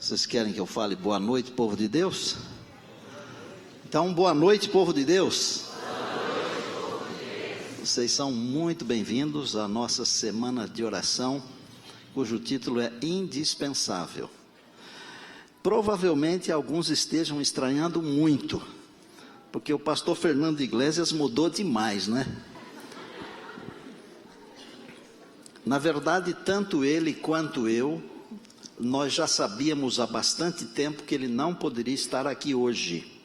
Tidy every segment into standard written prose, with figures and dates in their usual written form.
Vocês querem que eu fale boa noite, povo de Deus? Então, boa noite, povo de Deus. Vocês são muito bem-vindos à nossa semana de oração, cujo título é Indispensável. Provavelmente alguns estejam estranhando muito, porque o pastor Fernando Iglesias mudou demais, né? Na verdade, tanto ele quanto eu, nós já sabíamos há bastante tempo que ele não poderia estar aqui hoje.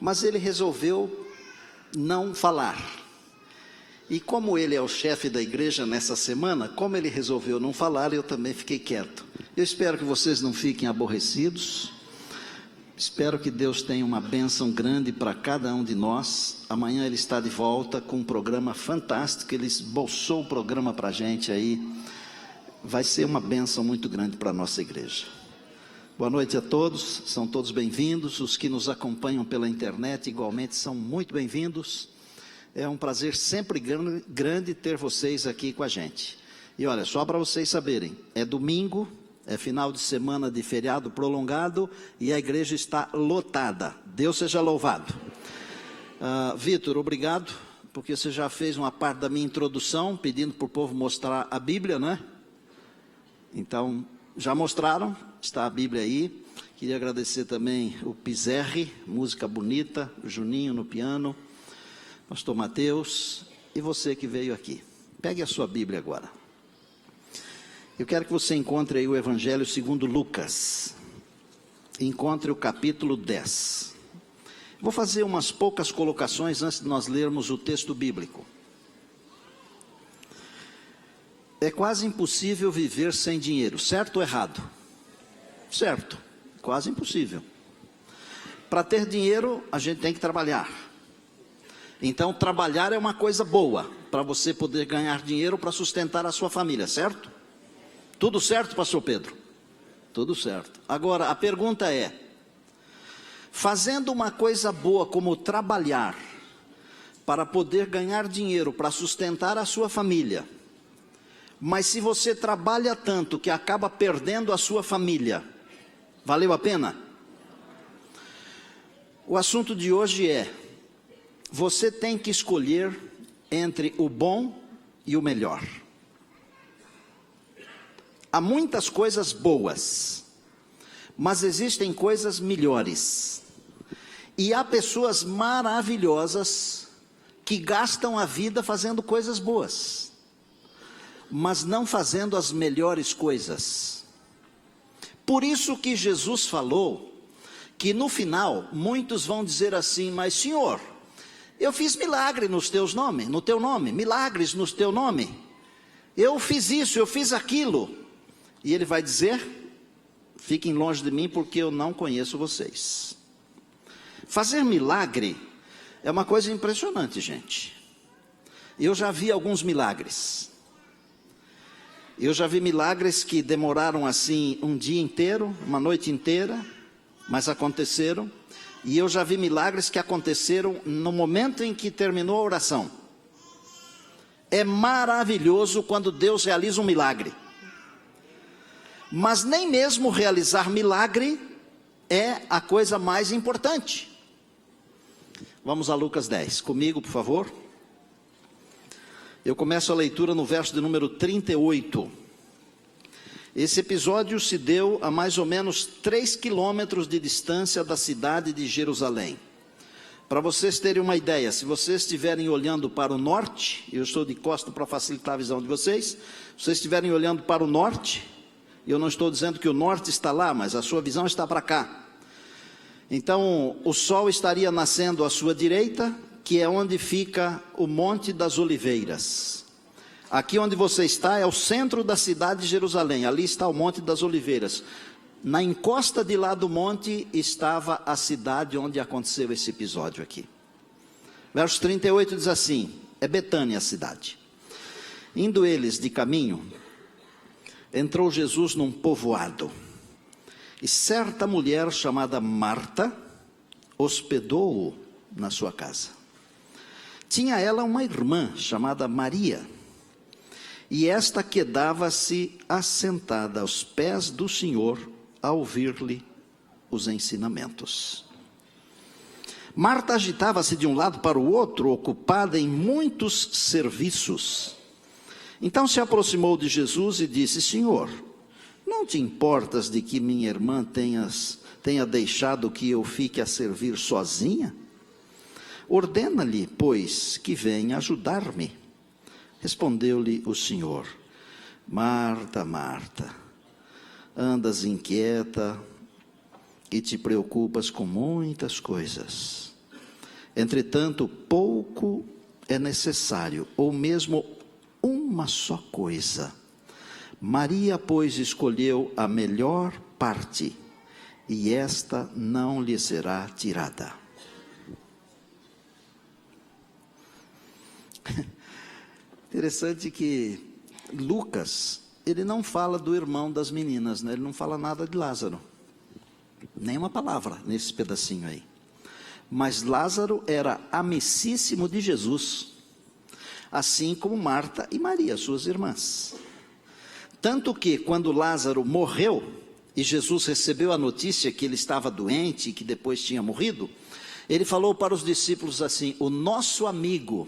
Mas ele resolveu não falar. E como ele é o chefe da igreja nessa semana, como ele resolveu não falar, eu também fiquei quieto. Eu espero que vocês não fiquem aborrecidos. Espero que Deus tenha uma bênção grande para cada um de nós. Amanhã ele está de volta com um programa fantástico. Ele esboçou o programa para a gente aí. Vai ser uma bênção muito grande para a nossa igreja. Boa noite a todos, são todos bem-vindos. Os que nos acompanham pela internet igualmente são muito bem-vindos. É um prazer sempre grande ter vocês aqui com a gente. E olha, só para vocês saberem, é domingo, é final de semana de feriado prolongado e a igreja está lotada. Deus seja louvado. Vitor, obrigado, porque você já fez uma parte da minha introdução, pedindo para o povo mostrar a Bíblia, né? Então, já mostraram, está a Bíblia aí. Queria agradecer também o Pizerri, música bonita, o Juninho no piano, pastor Mateus, e você que veio aqui. Pegue a sua Bíblia agora. Eu quero que você encontre aí o Evangelho segundo Lucas. Encontre o capítulo 10. Vou fazer umas poucas colocações antes de nós lermos o texto bíblico. É quase impossível viver sem dinheiro, certo ou errado? Certo, quase impossível. Para ter dinheiro, a gente tem que trabalhar. Então, trabalhar é uma coisa boa, para você poder ganhar dinheiro para sustentar a sua família, certo? Tudo certo, pastor Pedro? Tudo certo. Agora, a pergunta é, fazendo uma coisa boa como trabalhar, para poder ganhar dinheiro para sustentar a sua família, mas se você trabalha tanto que acaba perdendo a sua família, valeu a pena? O assunto de hoje é, você tem que escolher entre o bom e o melhor. Há muitas coisas boas, mas existem coisas melhores. E há pessoas maravilhosas que gastam a vida fazendo coisas boas, mas não fazendo as melhores coisas. Por isso que Jesus falou que no final muitos vão dizer assim, mas Senhor, eu fiz milagre no teu nome, milagres no teu nome. Eu fiz isso, eu fiz aquilo. E ele vai dizer, fiquem longe de mim porque eu não conheço vocês. Fazer milagre é uma coisa impressionante, gente. Eu já vi alguns milagres. Eu já vi milagres que demoraram assim um dia inteiro, uma noite inteira, mas aconteceram. E eu já vi milagres que aconteceram no momento em que terminou a oração. É maravilhoso quando Deus realiza um milagre. Mas nem mesmo realizar milagre é a coisa mais importante. Vamos a Lucas 10, comigo por favor. Eu começo a leitura no verso de número 38. Esse episódio se deu a mais ou menos 3 quilômetros de distância da cidade de Jerusalém. Para vocês terem uma ideia, se vocês estiverem olhando para o norte, eu estou de costa para facilitar a visão de vocês, se vocês estiverem olhando para o norte, eu não estou dizendo que o norte está lá, mas a sua visão está para cá. Então, o sol estaria nascendo à sua direita, que é onde fica o Monte das Oliveiras. Aqui onde você está é o centro da cidade de Jerusalém, ali está o Monte das Oliveiras. Na encosta de lá do monte estava a cidade onde aconteceu esse episódio aqui. Verso 38 diz assim, é Betânia a cidade. Indo eles de caminho, entrou Jesus num povoado, e certa mulher chamada Marta hospedou-o na sua casa. Tinha ela uma irmã chamada Maria, e esta quedava-se assentada aos pés do Senhor, a ouvir-lhe os ensinamentos. Marta agitava-se de um lado para o outro, ocupada em muitos serviços. Então se aproximou de Jesus e disse: Senhor, não te importas de que minha irmã tenha deixado que eu fique a servir sozinha? Ordena-lhe, pois, que venha ajudar-me. Respondeu-lhe o Senhor: Marta, Marta, andas inquieta e te preocupas com muitas coisas. Entretanto, pouco é necessário, ou mesmo uma só coisa. Maria, pois, escolheu a melhor parte, e esta não lhe será tirada. Interessante que Lucas, ele não fala do irmão das meninas, né? Ele não fala nada de Lázaro. Nenhuma palavra nesse pedacinho aí. Mas Lázaro era amicíssimo de Jesus, assim como Marta e Maria, suas irmãs. Tanto que quando Lázaro morreu, e Jesus recebeu a notícia que ele estava doente e que depois tinha morrido, ele falou para os discípulos assim: o nosso amigo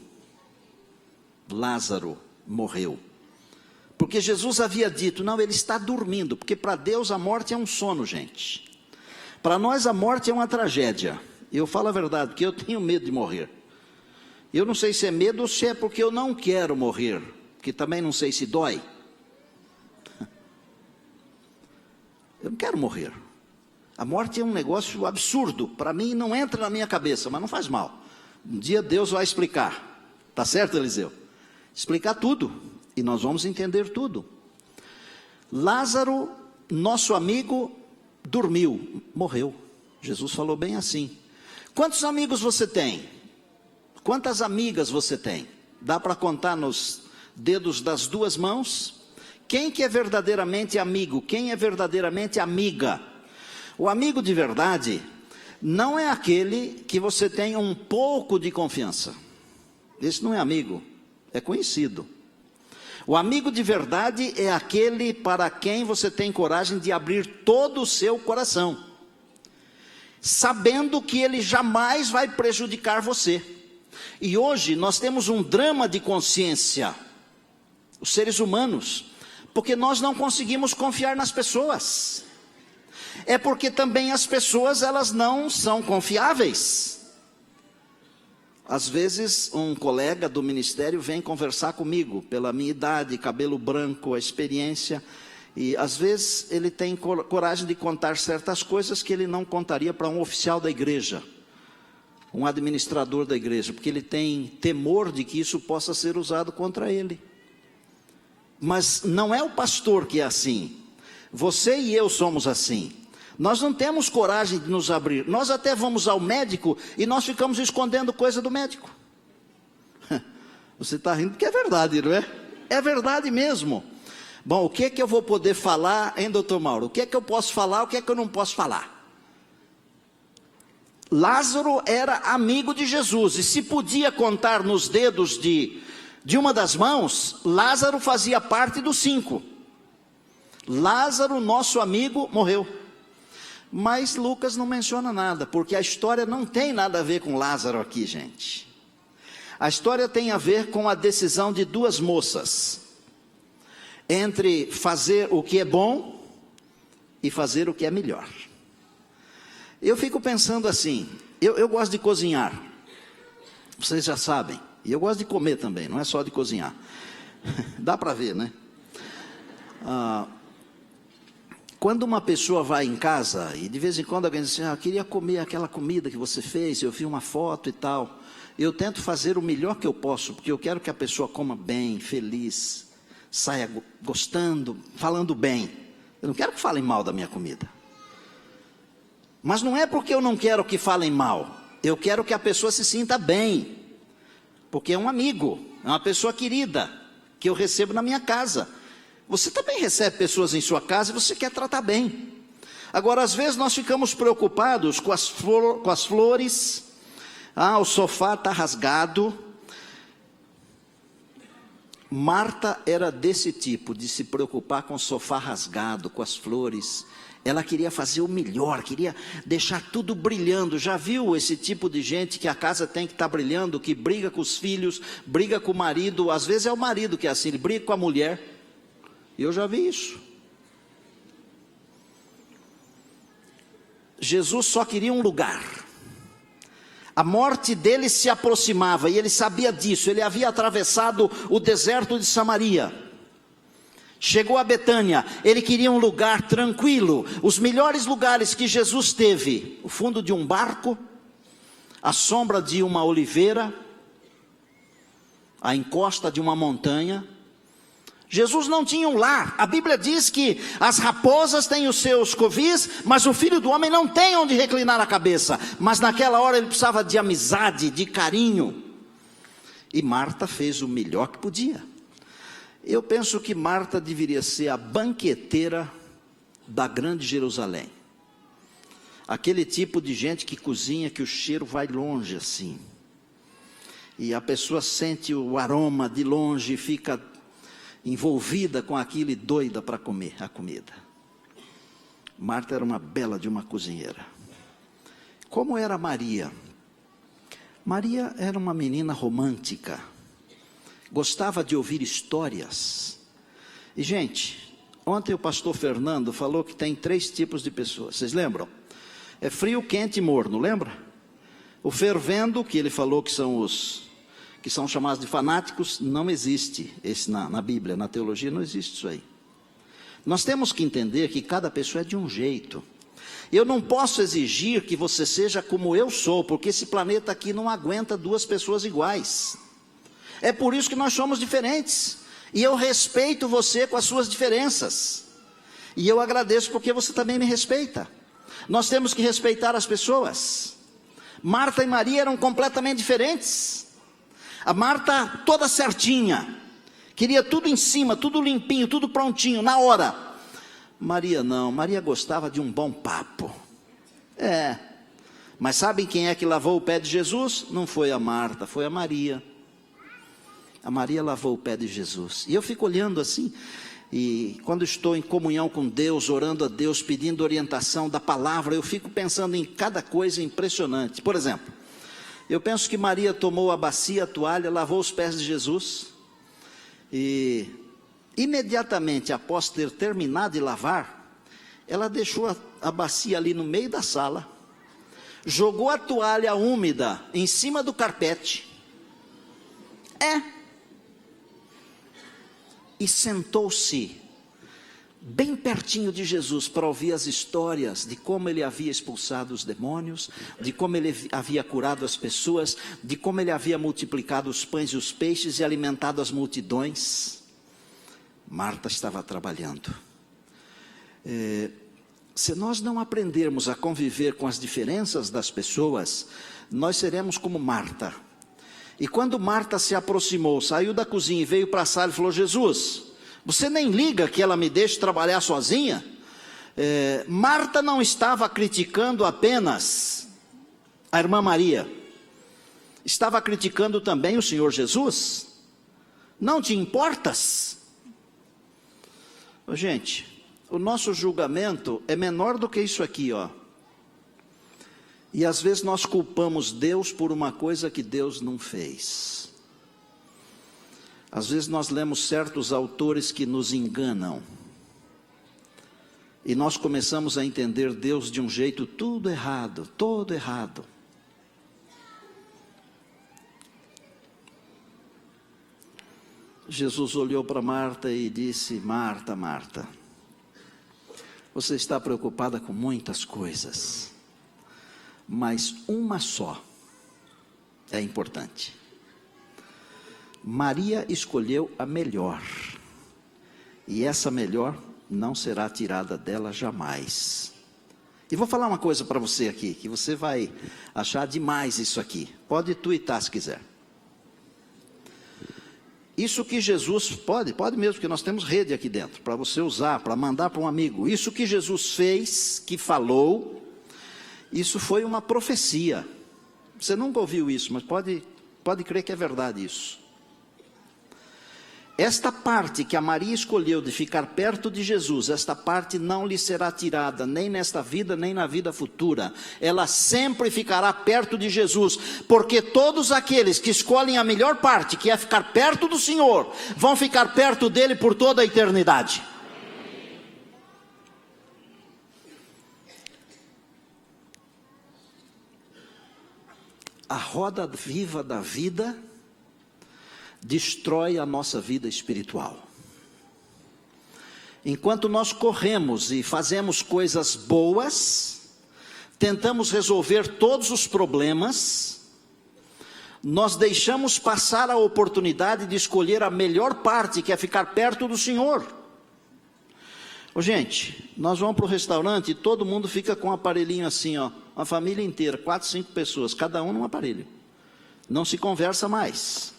Lázaro morreu. Porque Jesus havia dito: não, ele está dormindo, porque para Deus a morte é um sono, gente. Para nós a morte é uma tragédia. Eu falo a verdade, porque eu tenho medo de morrer. Eu não sei se é medo ou se é porque eu não quero morrer, porque também não sei se dói. Eu não quero morrer. A morte é um negócio absurdo, para mim não entra na minha cabeça, mas não faz mal. Um dia Deus vai explicar, tá certo, Eliseu? Explicar tudo, e nós vamos entender tudo. Lázaro, nosso amigo, dormiu, morreu. Jesus falou bem assim. Quantos amigos você tem? Quantas amigas você tem? Dá para contar nos dedos das duas mãos? Quem que é verdadeiramente amigo? Quem é verdadeiramente amiga? O amigo de verdade não é aquele que você tem um pouco de confiança. Esse não é amigo, é conhecido. O amigo de verdade é aquele para quem você tem coragem de abrir todo o seu coração, sabendo que ele jamais vai prejudicar você. E hoje nós temos um drama de consciência, os seres humanos, porque nós não conseguimos confiar nas pessoas. É porque também as pessoas, elas não são confiáveis. Às vezes um colega do ministério vem conversar comigo, pela minha idade, cabelo branco, a experiência, e às vezes ele tem coragem de contar certas coisas que ele não contaria para um oficial da igreja, um administrador da igreja, porque ele tem temor de que isso possa ser usado contra ele. Mas não é o pastor que é assim, você e eu somos assim. Nós não temos coragem de nos abrir. Nós até vamos ao médico e nós ficamos escondendo coisa do médico. Você está rindo porque é verdade, não é? É verdade mesmo. Bom, o que é que eu vou poder falar, hein, doutor Mauro? O que é que eu posso falar, o que é que eu não posso falar? Lázaro era amigo de Jesus, e se podia contar nos dedos de uma das mãos, Lázaro fazia parte dos 5. Lázaro, nosso amigo, morreu. Mas Lucas não menciona nada, porque a história não tem nada a ver com Lázaro aqui, gente. A história tem a ver com a decisão de 2 moças, entre fazer o que é bom e fazer o que é melhor. Eu fico pensando assim, eu gosto de cozinhar, vocês já sabem, e eu gosto de comer também, não é só de cozinhar. Dá para ver, né? Quando uma pessoa vai em casa, e de vez em quando alguém diz assim: eu queria comer aquela comida que você fez, eu vi uma foto e tal, eu tento fazer o melhor que eu posso, porque eu quero que a pessoa coma bem, feliz, saia gostando, falando bem. Eu não quero que falem mal da minha comida. Mas não é porque eu não quero que falem mal, eu quero que a pessoa se sinta bem, porque é um amigo, é uma pessoa querida, que eu recebo na minha casa. Você também recebe pessoas em sua casa e você quer tratar bem. Agora, às vezes nós ficamos preocupados com as flores. O sofá está rasgado. Marta era desse tipo, de se preocupar com o sofá rasgado, com as flores. Ela queria fazer o melhor, queria deixar tudo brilhando. Já viu esse tipo de gente que a casa tem que estar brilhando, que briga com os filhos, briga com o marido, às vezes é o marido que é assim, ele briga com a mulher. Eu já vi isso. Jesus só queria um lugar. A morte dele se aproximava e ele sabia disso. Ele havia atravessado o deserto de Samaria. Chegou a Betânia, ele queria um lugar tranquilo. Os melhores lugares que Jesus teve: o fundo de um barco, a sombra de uma oliveira, a encosta de uma montanha. Jesus não tinha um lar. A Bíblia diz que as raposas têm os seus covis, mas o Filho do Homem não tem onde reclinar a cabeça. Mas naquela hora ele precisava de amizade, de carinho. E Marta fez o melhor que podia. Eu penso que Marta deveria ser a banqueteira da grande Jerusalém. Aquele tipo de gente que cozinha, que o cheiro vai longe assim. E a pessoa sente o aroma de longe e fica envolvida com aquilo e doida para comer a comida. Marta era uma bela de uma cozinheira. Como era Maria? Maria era uma menina romântica. Gostava de ouvir histórias. E, gente, ontem o pastor Fernando falou que tem 3 tipos de pessoas. Vocês lembram? É frio, quente e morno, lembra? O fervendo, que ele falou que são os que são chamados de fanáticos, não existe. Esse na Bíblia, na teologia, não existe isso aí. Nós temos que entender que cada pessoa é de um jeito. Eu não posso exigir que você seja como eu sou, porque esse planeta aqui não aguenta 2 pessoas iguais. É por isso que nós somos diferentes. E eu respeito você com as suas diferenças. E eu agradeço porque você também me respeita. Nós temos que respeitar as pessoas. Marta e Maria eram completamente diferentes. A Marta toda certinha. Queria tudo em cima, tudo limpinho, tudo prontinho, na hora. Maria não. Maria gostava de um bom papo. Mas sabem quem é que lavou o pé de Jesus? Não foi a Marta, foi a Maria. A Maria lavou o pé de Jesus. E eu fico olhando assim, e quando estou em comunhão com Deus, orando a Deus, pedindo orientação da palavra, eu fico pensando em cada coisa impressionante. Por exemplo, eu penso que Maria tomou a bacia, a toalha, lavou os pés de Jesus, e imediatamente após ter terminado de lavar, ela deixou a bacia ali no meio da sala, jogou a toalha úmida em cima do carpete, e sentou-se bem pertinho de Jesus para ouvir as histórias de como ele havia expulsado os demônios, de como ele havia curado as pessoas, de como ele havia multiplicado os pães e os peixes e alimentado as multidões. Marta estava trabalhando. Se nós não aprendermos a conviver com as diferenças das pessoas, nós seremos como Marta. E quando Marta se aproximou, saiu da cozinha e veio para a sala e falou: Jesus, você nem liga que ela me deixe trabalhar sozinha? Marta não estava criticando apenas a irmã Maria, estava criticando também o Senhor Jesus. Não te importas? Gente, o nosso julgamento é menor do que isso aqui, ó. E às vezes nós culpamos Deus por uma coisa que Deus não fez. Às vezes nós lemos certos autores que nos enganam. E nós começamos a entender Deus de um jeito tudo errado, todo errado. Jesus olhou para Marta e disse: Marta, Marta, você está preocupada com muitas coisas, mas uma só é importante. Maria escolheu a melhor, e essa melhor não será tirada dela jamais. E vou falar uma coisa para você aqui, que você vai achar demais isso aqui. Pode tuitar se quiser. Isso que Jesus, pode mesmo, porque nós temos rede aqui dentro, para você usar, para mandar para um amigo. Isso que Jesus fez, que falou, isso foi uma profecia. Você nunca ouviu isso, mas pode crer que é verdade isso. esta parte que a Maria escolheu de ficar perto de Jesus, esta parte não lhe será tirada, nem nesta vida, nem na vida futura. Ela sempre ficará perto de Jesus, porque todos aqueles que escolhem a melhor parte, que é ficar perto do Senhor, vão ficar perto dele por toda a eternidade. A roda viva da vida destrói a nossa vida espiritual. Enquanto nós corremos e fazemos coisas boas, tentamos resolver todos os problemas, nós deixamos passar a oportunidade de escolher a melhor parte, que é ficar perto do Senhor. Ô, gente, nós vamos para o restaurante e todo mundo fica com um aparelhinho assim, ó, uma família inteira, 4, 5 pessoas, cada um num aparelho. Não se conversa mais.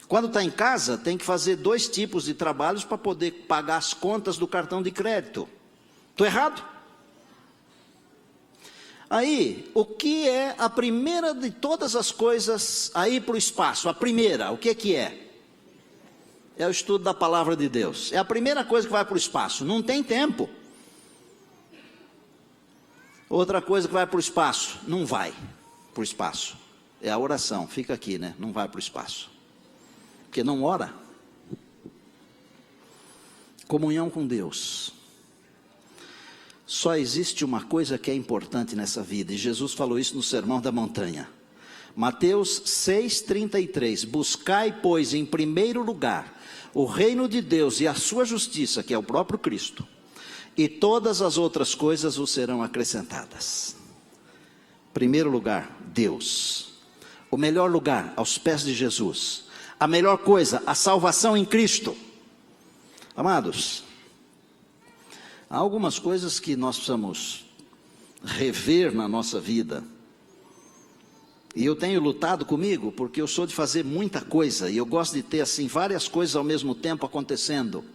Quando está em casa, tem que fazer 2 tipos de trabalhos para poder pagar as contas do cartão de crédito. Estou errado? Aí, o que é a primeira de todas as coisas a ir para o espaço? A primeira, o que é? É o estudo da palavra de Deus. É a primeira coisa que vai para o espaço. Não tem tempo. Outra coisa que vai para o espaço, não vai para o espaço. É a oração, fica aqui, né? Não vai para o espaço. Porque não ora. Comunhão com Deus. Só existe uma coisa que é importante nessa vida, e Jesus falou isso no Sermão da Montanha. Mateus 6,33, buscai, pois, em primeiro lugar, o reino de Deus e a sua justiça, que é o próprio Cristo, e todas as outras coisas vos serão acrescentadas. Primeiro lugar, Deus. O melhor lugar, aos pés de Jesus. A melhor coisa, a salvação em Cristo. Amados, há algumas coisas que nós precisamos rever na nossa vida. E eu tenho lutado comigo, porque eu sou de fazer muita coisa, e eu gosto de ter assim várias coisas ao mesmo tempo acontecendo.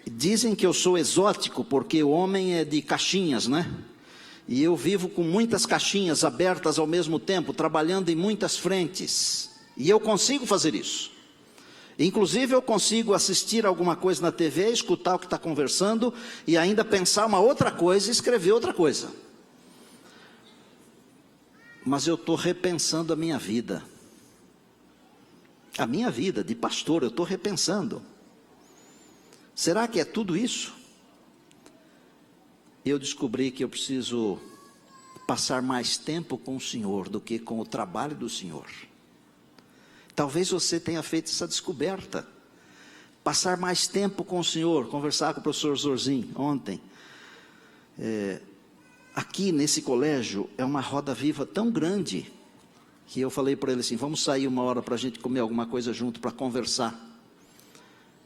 Dizem que eu sou exótico, porque o homem é de caixinhas, né? E eu vivo com muitas caixinhas abertas ao mesmo tempo, trabalhando em muitas frentes. E eu consigo fazer isso. Inclusive eu consigo assistir alguma coisa na TV, escutar o que está conversando, e ainda pensar uma outra coisa e escrever outra coisa. Mas eu estou repensando a minha vida. A minha vida de pastor, eu estou repensando. Será que é tudo isso? Eu descobri que eu preciso passar mais tempo com o Senhor do que com o trabalho do Senhor. Talvez você tenha feito essa descoberta. Passar mais tempo com o Senhor, conversar com o professor Zorzin ontem. Aqui nesse colégio é uma roda viva tão grande, que eu falei para ele assim, vamos sair uma hora para a gente comer alguma coisa junto, para conversar.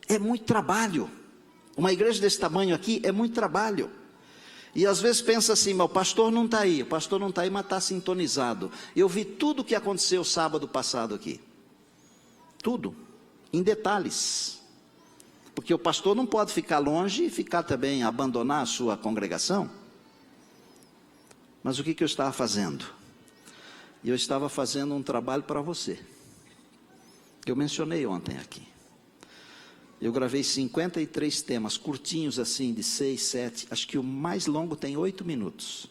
É muito trabalho. Uma igreja desse tamanho aqui é muito trabalho. E às vezes pensa assim, mas o pastor não está aí, mas está sintonizado. Eu vi tudo o que aconteceu sábado passado aqui. Tudo, em detalhes. Porque o pastor não pode ficar longe e ficar também, abandonar a sua congregação. Mas o que eu estava fazendo? Eu estava fazendo um trabalho para você. Eu mencionei ontem aqui. Eu gravei 53 temas, curtinhos assim, de 6, 7, acho que o mais longo tem 8 minutos.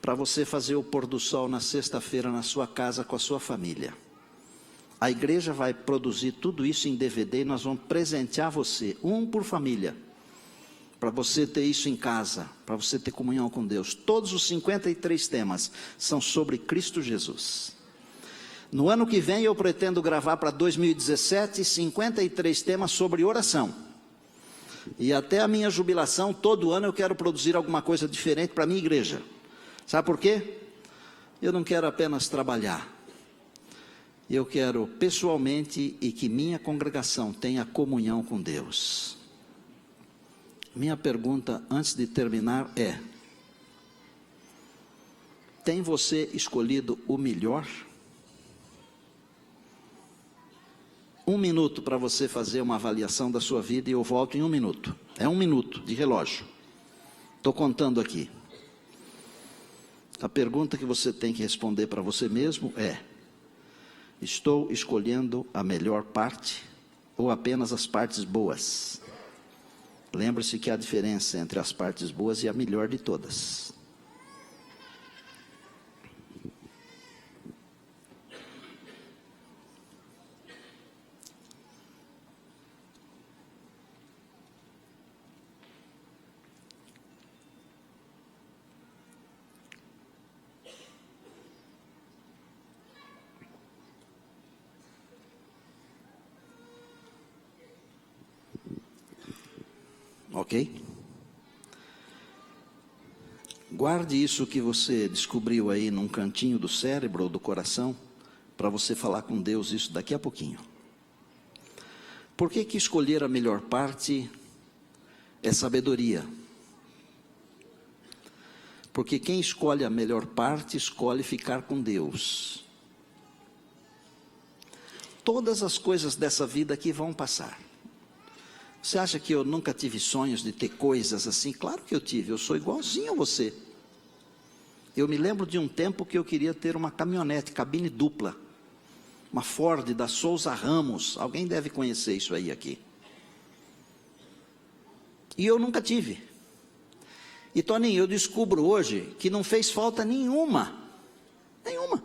Para você fazer o pôr do sol na sexta-feira na sua casa com a sua família. A igreja vai produzir tudo isso em DVD e nós vamos presentear você, um por família. Para você ter isso em casa, para você ter comunhão com Deus. Todos os 53 temas são sobre Cristo Jesus. No ano que vem eu pretendo gravar para 2017 53 temas sobre oração. E até a minha jubilação, todo ano eu quero produzir alguma coisa diferente para a minha igreja. Sabe por quê? Eu não quero apenas trabalhar. Eu quero pessoalmente e que minha congregação tenha comunhão com Deus. Minha pergunta antes de terminar é: tem você escolhido o melhor? 1 minuto para você fazer uma avaliação da sua vida e eu volto em 1 minuto. É 1 minuto de relógio. Estou contando aqui. A pergunta que você tem que responder para você mesmo é: estou escolhendo a melhor parte ou apenas as partes boas? Lembre-se que há diferença entre as partes boas e a melhor de todas. Ok? Guarde isso que você descobriu aí num cantinho do cérebro ou do coração, para você falar com Deus isso daqui a pouquinho. Por que que escolher a melhor parte é sabedoria? Porque quem escolhe a melhor parte, escolhe ficar com Deus. Todas as coisas dessa vida aqui vão passar. Você acha que eu nunca tive sonhos de ter coisas assim? Claro que eu tive, eu sou igualzinho a você. Eu me lembro de um tempo que eu queria ter uma caminhonete, cabine dupla. Uma Ford da Souza Ramos, alguém deve conhecer isso aí aqui. E eu nunca tive. E Toninho, eu descubro hoje que não fez falta nenhuma. Nenhuma.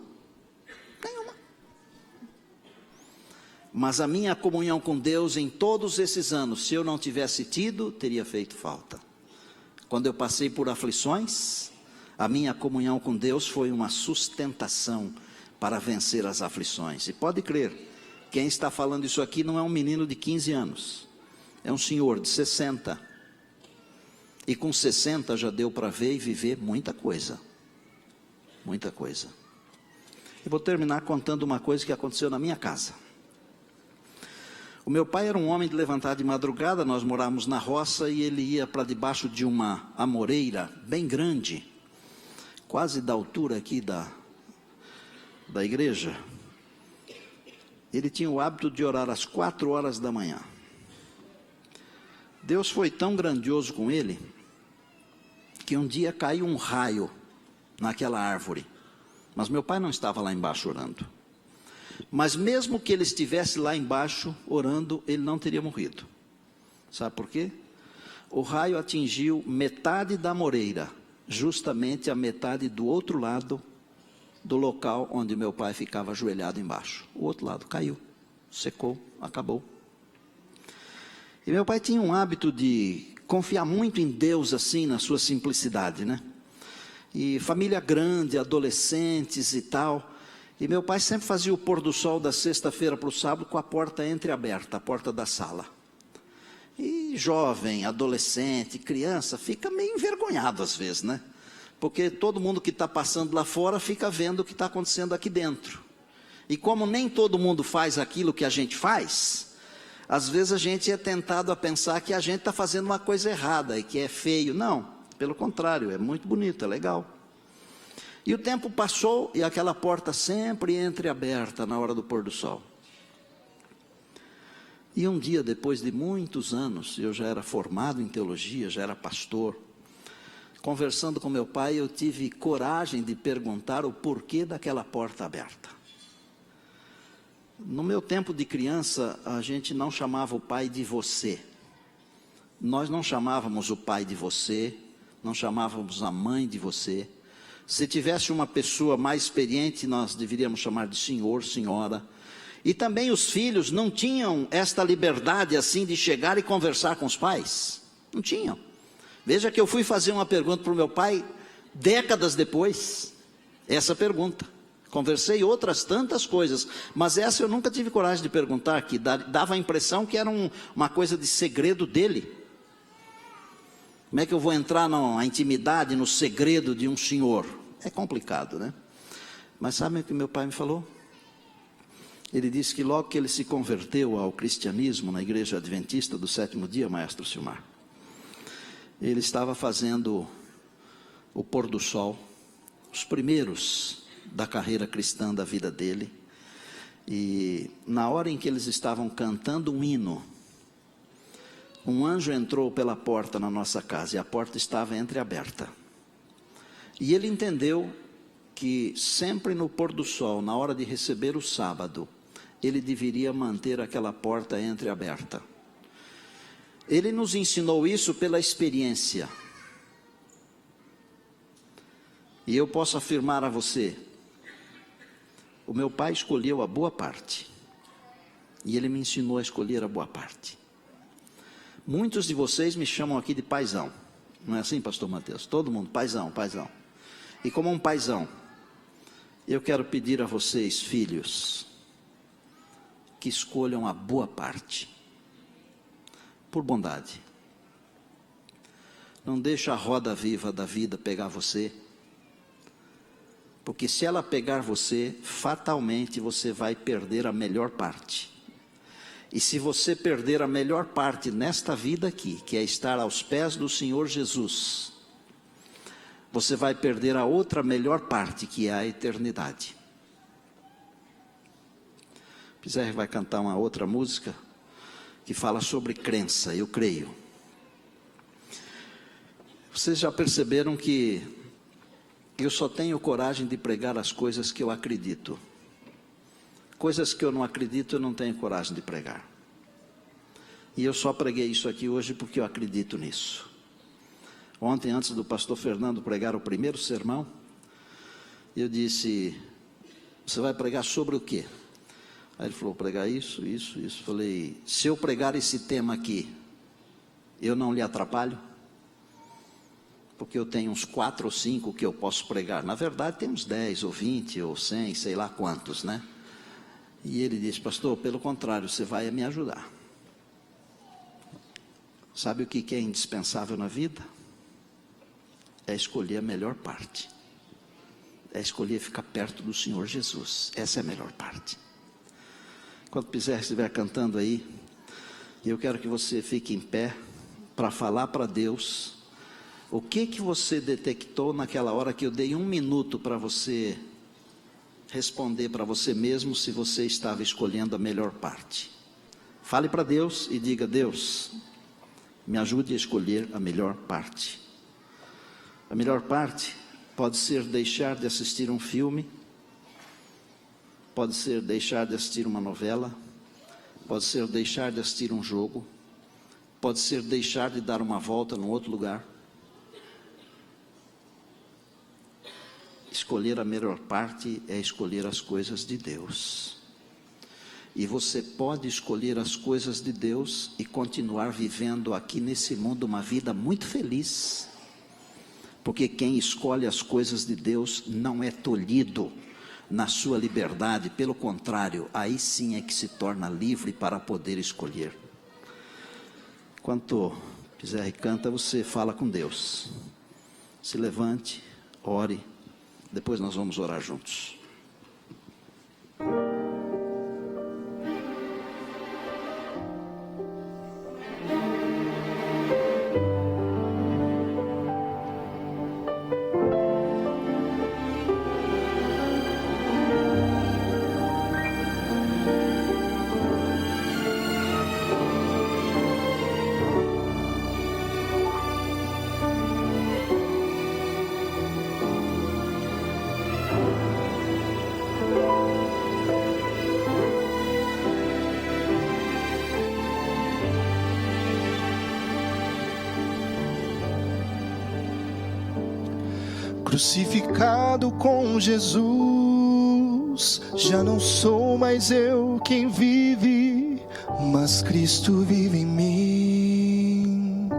Mas a minha comunhão com Deus em todos esses anos, se eu não tivesse tido, teria feito falta. Quando eu passei por aflições, a minha comunhão com Deus foi uma sustentação para vencer as aflições. E pode crer, quem está falando isso aqui não é um menino de 15 anos, é um senhor de 60. E com 60 já deu para ver e viver muita coisa. Muita coisa. Eu vou terminar contando uma coisa que aconteceu na minha casa. O meu pai era um homem de levantar de madrugada, nós morávamos na roça e ele ia para debaixo de uma amoreira bem grande, quase da altura aqui da igreja. Ele tinha o hábito de orar às 4 horas da manhã. Deus foi tão grandioso com ele, que um dia caiu um raio naquela árvore. Mas meu pai não estava lá embaixo orando. Mas mesmo que ele estivesse lá embaixo orando, ele não teria morrido. Sabe por quê? O raio atingiu metade da moreira, justamente a metade do outro lado do local onde meu pai ficava ajoelhado embaixo. O outro lado caiu, secou, acabou. E meu pai tinha um hábito de confiar muito em Deus assim, na sua simplicidade, né? E família grande, adolescentes e tal. E meu pai sempre fazia o pôr do sol da sexta-feira para o sábado com a porta entreaberta, a porta da sala. E jovem, adolescente, criança, fica meio envergonhado às vezes, né? Porque todo mundo que está passando lá fora fica vendo o que está acontecendo aqui dentro. E como nem todo mundo faz aquilo que a gente faz, às vezes a gente é tentado a pensar que a gente está fazendo uma coisa errada e que é feio. Não, pelo contrário, é muito bonito, é legal. E o tempo passou e aquela porta sempre entreaberta na hora do pôr do sol. E um dia, depois de muitos anos, eu já era formado em teologia, já era pastor. Conversando com meu pai, eu tive coragem de perguntar o porquê daquela porta aberta. No meu tempo de criança, a gente não chamava o pai de você. Nós não chamávamos o pai de você, não chamávamos a mãe de você. Se tivesse uma pessoa mais experiente, nós deveríamos chamar de senhor, senhora. E também os filhos não tinham esta liberdade assim de chegar e conversar com os pais. Não tinham. Veja que eu fui fazer uma pergunta para o meu pai, décadas depois, essa pergunta. Conversei outras tantas coisas, mas essa eu nunca tive coragem de perguntar, que dava a impressão que era uma coisa de segredo dele. Como é que eu vou entrar na intimidade, no segredo de um senhor? É complicado, né? Mas sabe o que meu pai me falou? Ele disse que logo que ele se converteu ao cristianismo na igreja adventista do 7º dia, maestro Silmar, ele estava fazendo o pôr do sol, os primeiros da carreira cristã da vida dele, e na hora em que eles estavam cantando um hino, um anjo entrou pela porta na nossa casa, e a porta estava entreaberta, e ele entendeu que sempre no pôr do sol, na hora de receber o sábado, ele deveria manter aquela porta entreaberta. Ele nos ensinou isso pela experiência. E eu posso afirmar a você, o meu pai escolheu a boa parte. E ele me ensinou a escolher a boa parte. Muitos de vocês me chamam aqui de paizão. Não é assim, pastor Mateus? Todo mundo, paizão, paizão. E como um paizão, eu quero pedir a vocês, filhos, que escolham a boa parte. Por bondade. Não deixa a roda viva da vida pegar você. Porque se ela pegar você, fatalmente você vai perder a melhor parte. E se você perder a melhor parte nesta vida aqui, que é estar aos pés do Senhor Jesus, você vai perder a outra melhor parte, que é a eternidade. Pizarro vai cantar uma outra música que fala sobre crença, eu creio. Vocês já perceberam que eu só tenho coragem de pregar as coisas que eu acredito. Coisas que eu não acredito, eu não tenho coragem de pregar. E eu só preguei isso aqui hoje porque eu acredito nisso. Ontem, antes do pastor Fernando pregar o primeiro sermão, eu disse, você vai pregar sobre o quê? Aí ele falou, pregar isso. Falei, se eu pregar esse tema aqui, eu não lhe atrapalho? Porque eu tenho uns 4 ou 5 que eu posso pregar. Na verdade, tem uns 10 ou 20 ou 100, sei lá quantos, né? E ele disse, pastor, pelo contrário, você vai me ajudar. Sabe o que é indispensável na vida? É escolher a melhor parte. É escolher ficar perto do Senhor Jesus. Essa é a melhor parte. Enquanto o Pizarro estiver cantando aí, eu quero que você fique em pé para falar para Deus o que você detectou naquela hora que eu dei 1 minuto para você responder para você mesmo se você estava escolhendo a melhor parte. Fale para Deus e diga, Deus, me ajude a escolher a melhor parte. A melhor parte pode ser deixar de assistir um filme, pode ser deixar de assistir uma novela, pode ser deixar de assistir um jogo, pode ser deixar de dar uma volta num outro lugar. Escolher a melhor parte é escolher as coisas de Deus. E você pode escolher as coisas de Deus e continuar vivendo aqui nesse mundo uma vida muito feliz. Porque quem escolhe as coisas de Deus não é tolhido na sua liberdade, pelo contrário, aí sim é que se torna livre para poder escolher. Enquanto Pizarro canta, você fala com Deus. Se levante, ore, depois nós vamos orar juntos. Crucificado com Jesus, já não sou mais eu quem vive, mas Cristo vive em mim.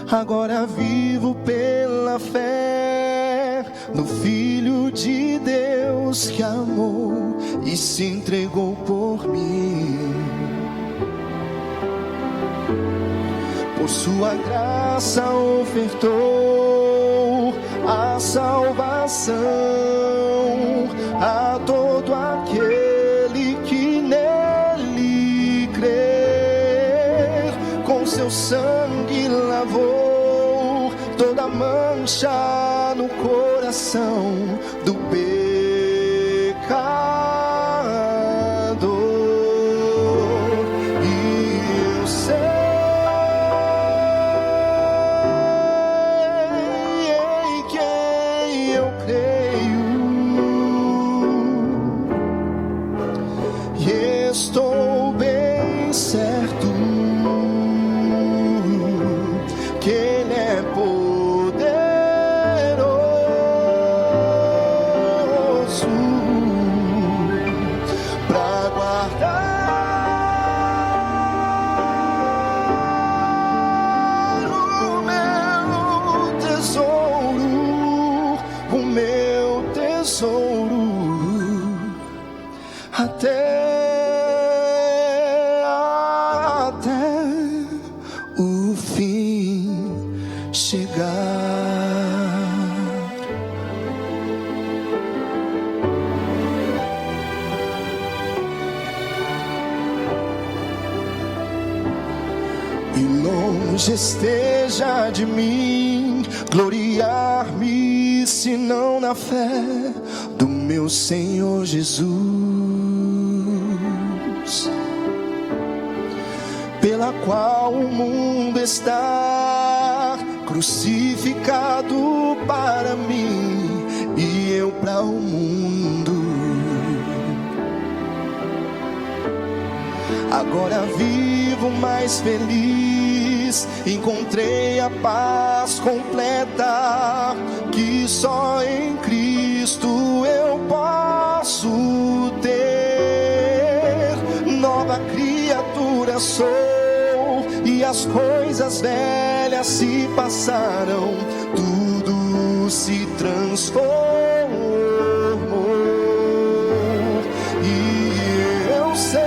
Agora vivo pela fé no Filho de Deus que amou e se entregou por mim. Por sua graça ofertou a salvação a todo aquele que nele crer. Com seu sangue lavou toda mancha no coração do pecador. E eu sei que e longe esteja de mim gloriar-me, senão na fé do meu Senhor Jesus, pela qual o mundo está crucificado para mim e eu para o mundo. Agora vivo mais feliz, encontrei a paz completa que só em Cristo eu posso ter. Nova criatura sou e as coisas velhas se passaram, tudo se transformou. E eu sei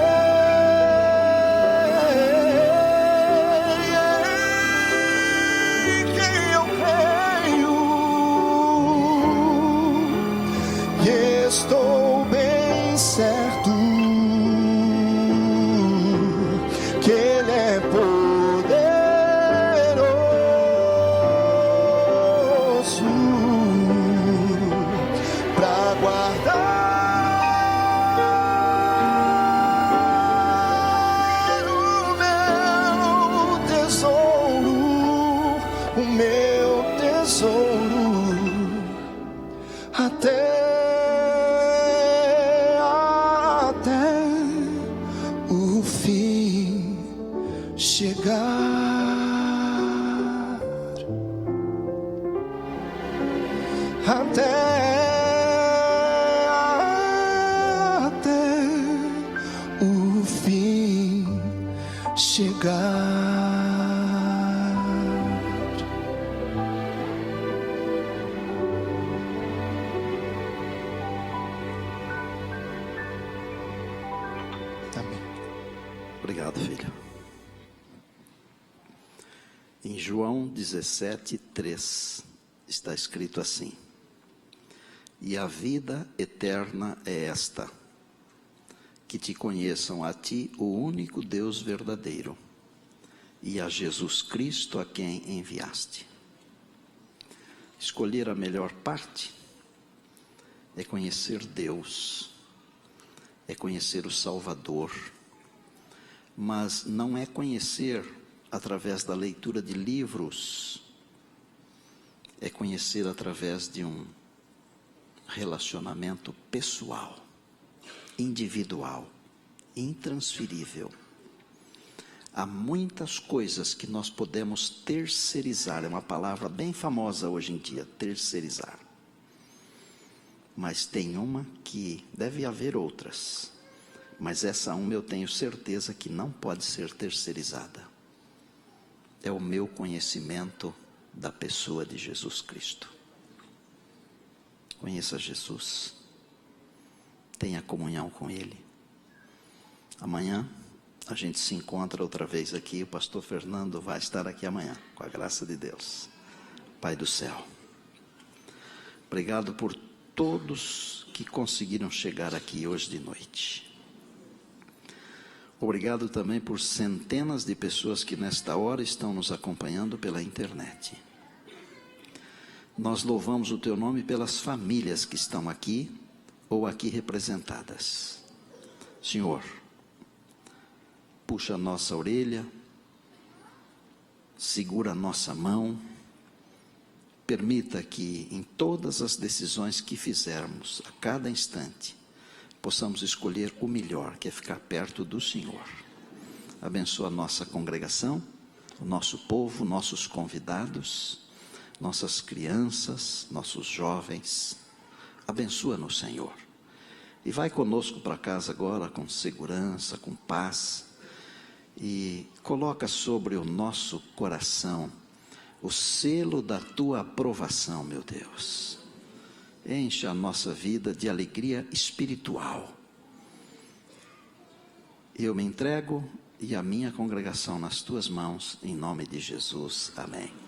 que eu creio, e estou bem certo que Ele é poderoso para guardar o meu tesouro, até o fim chegar, até o fim chegar. Amém. Obrigado, filho. Em João 17:3 está escrito assim: e a vida eterna é esta, que te conheçam a ti, o único Deus verdadeiro, e a Jesus Cristo a quem enviaste. Escolher a melhor parte é conhecer Deus, é conhecer o Salvador, mas não é conhecer através da leitura de livros, é conhecer através de um relacionamento pessoal, individual, intransferível. Há muitas coisas que nós podemos terceirizar, é uma palavra bem famosa hoje em dia, terceirizar. Mas tem uma que deve haver outras, mas essa uma eu tenho certeza que não pode ser terceirizada. É o meu conhecimento da pessoa de Jesus Cristo. Conheça Jesus, tenha comunhão com Ele. Amanhã a gente se encontra outra vez aqui, o pastor Fernando vai estar aqui amanhã, com a graça de Deus. Pai do céu, obrigado por todos que conseguiram chegar aqui hoje de noite. Obrigado também por centenas de pessoas que nesta hora estão nos acompanhando pela internet. Nós louvamos o Teu nome pelas famílias que estão aqui ou aqui representadas. Senhor, puxa a nossa orelha, segura a nossa mão, permita que em todas as decisões que fizermos, a cada instante, possamos escolher o melhor, que é ficar perto do Senhor. Abençoa a nossa congregação, o nosso povo, nossos convidados, nossas crianças, nossos jovens. Abençoa-nos, Senhor. E vai conosco para casa agora com segurança, com paz. E coloca sobre o nosso coração o selo da Tua aprovação, meu Deus. Enche a nossa vida de alegria espiritual. Eu me entrego e a minha congregação nas Tuas mãos, em nome de Jesus. Amém.